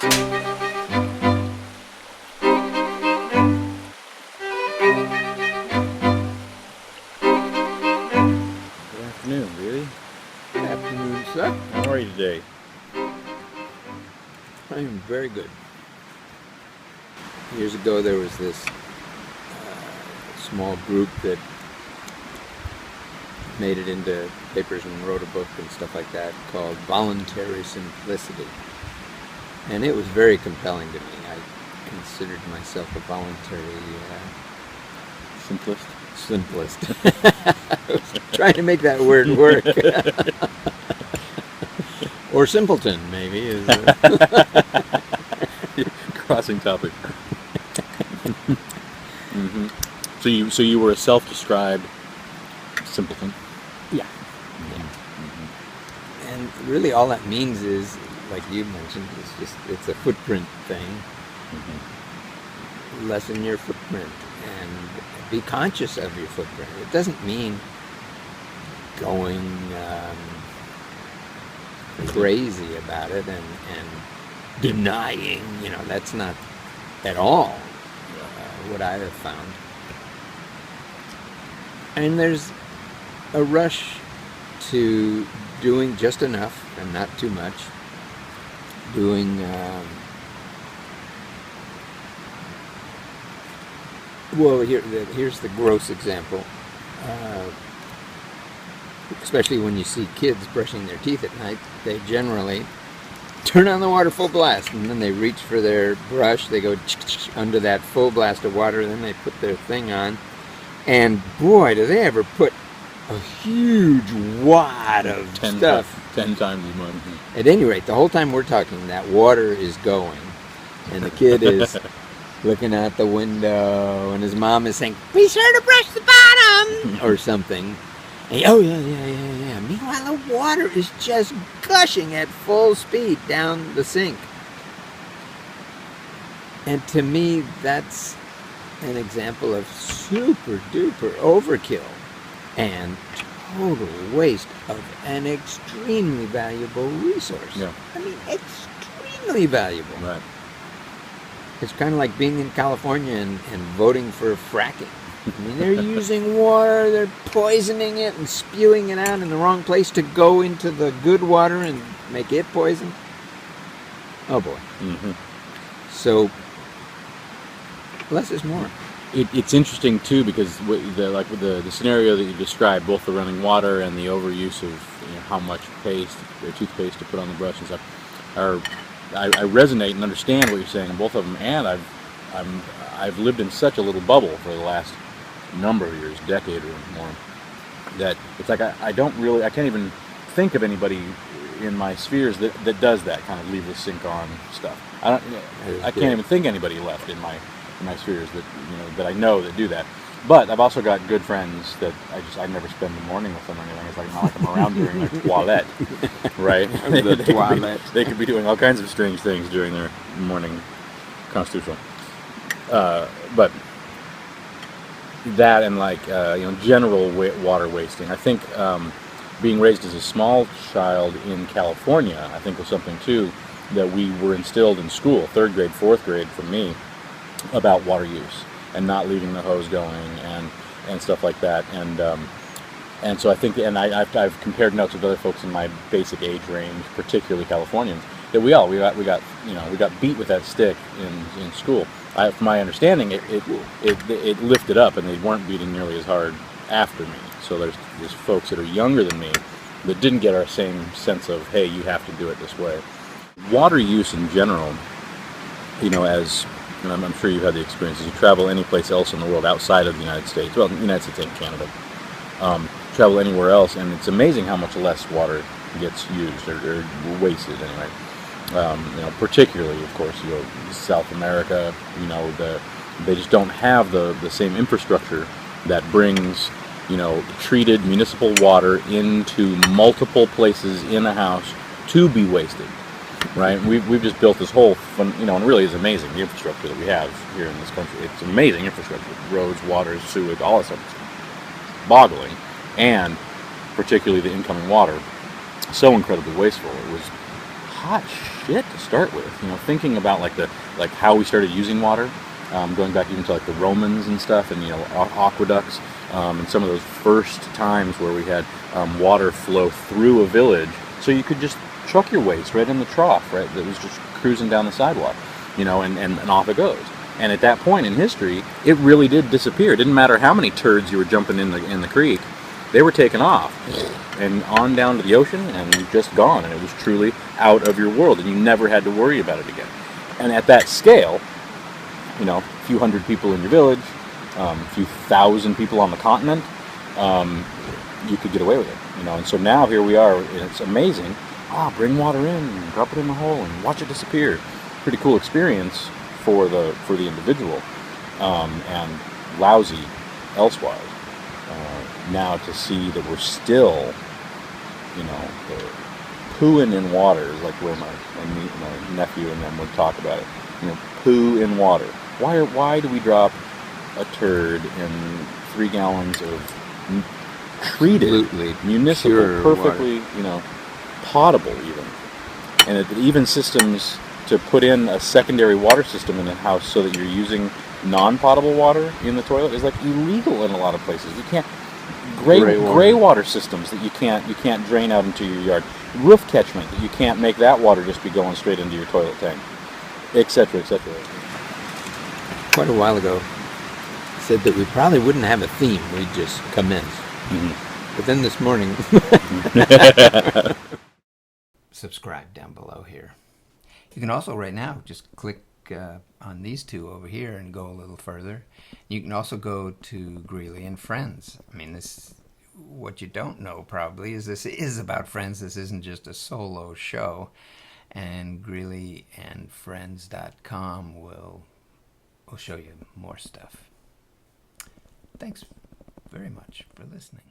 Good afternoon, Billy. Good afternoon, sir. How are you today? I am very good. Years ago, there was this small group that made it into papers and wrote a book and stuff like that called Voluntary Simplicity. And it was very compelling to me. I considered myself a voluntary Simplest. I was trying to make that word work. Or simpleton, maybe. Is Crossing topic. So you were a self-described simpleton. Yeah. And really all that means is, like you mentioned, it's a footprint thing. Lessen your footprint and be conscious of your footprint. It doesn't mean going crazy about it and denying, that's not at all what I have found. And there's a rush to doing just enough and not too much. Doing well, here's the gross example. Especially when you see kids brushing their teeth at night, they generally turn on the water full blast, and then they reach for their brush. They go under that full blast of water, and then they put their thing on. And boy, do they ever put a huge wad of stuff. 10 times as much. At any rate, the whole time we're talking, that water is going, and the kid is looking out the window, and his mom is saying, "Be sure to brush the bottom," or something. And, oh, yeah. Meanwhile, the water is just gushing at full speed down the sink. And to me, that's an example of super duper overkill and total waste of an extremely valuable resource. Yeah. I mean, extremely valuable. Right. It's kind of like being in California and voting for fracking. I mean, they're using water, they're poisoning it and spewing it out in the wrong place to go into the good water and make it poison. Oh boy. So, less is more. It's interesting too because the scenario that you described, both the running water and the overuse of how much paste or toothpaste to put on the brush and stuff, I resonate and understand what you're saying in both of them. And I've lived in such a little bubble for the last number of years, decade or more, that it's like I can't even think of anybody in my spheres that does that kind of leave the sink on stuff. I can't even think anybody left in my spheres that I know that do that. But I've also got good friends that I never spend the morning with them or anything. It's like not like I'm around during their toilette, right? They could be doing all kinds of strange things during their morning constitutional. But that and general water wasting. I think being raised as a small child in California, I think was something too that we were instilled in school, 3rd grade, 4th grade for me, about water use and not leaving the hose going and stuff like that. And so I think, and I've compared notes with other folks in my basic age range, particularly Californians, that we got beat with that stick in school. From my understanding, it lifted up, and they weren't beating nearly as hard after me. So there's folks that are younger than me that didn't get our same sense of, hey, you have to do it this way. Water use in general, and I'm sure you've had the experience, as you travel any place else in the world outside of the United States, well, the United States and Canada, travel anywhere else, and it's amazing how much less water gets used or wasted anyway. Particularly, of course, South America, they just don't have the same infrastructure that brings, treated municipal water into multiple places in a house to be wasted, right? We've just built this whole, and it really is amazing, the infrastructure that we have here in this country. It's amazing infrastructure, roads, water, sewage, all that stuff. It's boggling, and particularly the incoming water, so incredibly wasteful. It was hot shit to start with. Thinking about like how we started using water, going back even to like the Romans and stuff, and aqueducts, and some of those first times where we had water flow through a village, so you could just chuck your waste right in the trough, right? That was just cruising down the sidewalk, and off it goes. And at that point in history, it really did disappear. It didn't matter how many turds you were jumping in the creek, they were taken off and on down to the ocean and just gone. And it was truly out of your world, and you never had to worry about it again. And at that scale, a few hundred people in your village, a few thousand people on the continent, you could get away with it. And so now here we are, and it's amazing. Bring water in, drop it in the hole, and watch it disappear. Pretty cool experience for the individual, and lousy elsewise. Now to see that we're still, pooing in water, like where my nephew and them would talk about it. Poo in water. Why do we drop a turd in 3 gallons of treated, Absolutely municipal, pure perfectly, potable even, and even systems to put in a secondary water system in the house so that you're using non-potable water in the toilet is like illegal in a lot of places. You can't gray water systems that you can't drain out into your yard. Roof catchment that you can't make that water just be going straight into your toilet tank, etc., etc. Quite a while ago, said that we probably wouldn't have a theme. We'd just commence. Mm-hmm. But then this morning, subscribe down below here. You can also right now just click on these two over here and go a little further. You can also go to Greeley and Friends. I mean, this, what you don't know probably is this is about friends. This isn't just a solo show. And GreeleyandFriends.com will show you more stuff. Thanks very much for listening.